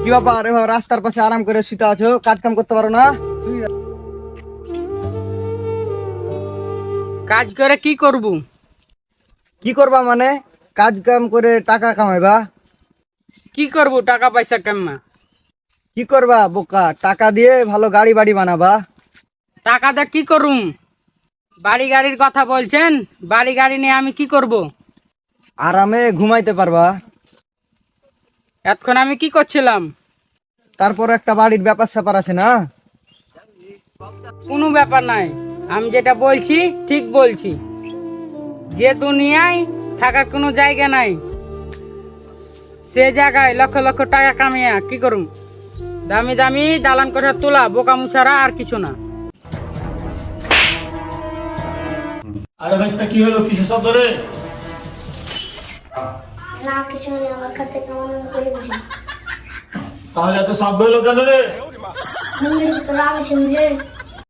কি ব্যাপার এভাবে রাস্তার পাশে আরাম করে শুতে আছো, কাজ কাম করতে পারো না? কাজ করে কি করব? কি করবা মানে? কাজ কাম করে টাকা কামাইবা? কি করব টাকা পয়সা কামা? কি করবা বোকা? টাকা দিয়ে ভালো গাড়ি বাড়ি বানাবা। টাকা দিয়ে কি করুম? বাড়ি গাড়ির কথা বলছেন, বাড়ি গাড়ি নিয়ে আমি কি করব? আরামে ঘুমাইতে পারবা। এতক্ষণ আমি কি করছিলাম? তারপর একটা বাড়ির ব্যাপার স্যাপার আছে না? কোনো ব্যাপার নাই, আমি যেটা বলছি ঠিক বলছি। যে দুনিয়ায় থাকার কোনো জায়গা নাই, সে জায়গায় লক্ষ লক্ষ টাকা কামিয়া কি করুম? দামি দামি দালান করে তোলা বোকা মুছারা আর কিছু না। আরে ভাইস্তা কি হলো, কিসের শব্দ রে? না কিছু নেই, আমার খাতে কেমন করে বসে তাহলে এত শব্দ হলো কেন রে? মন্দির ভিতরে আমি শুনছে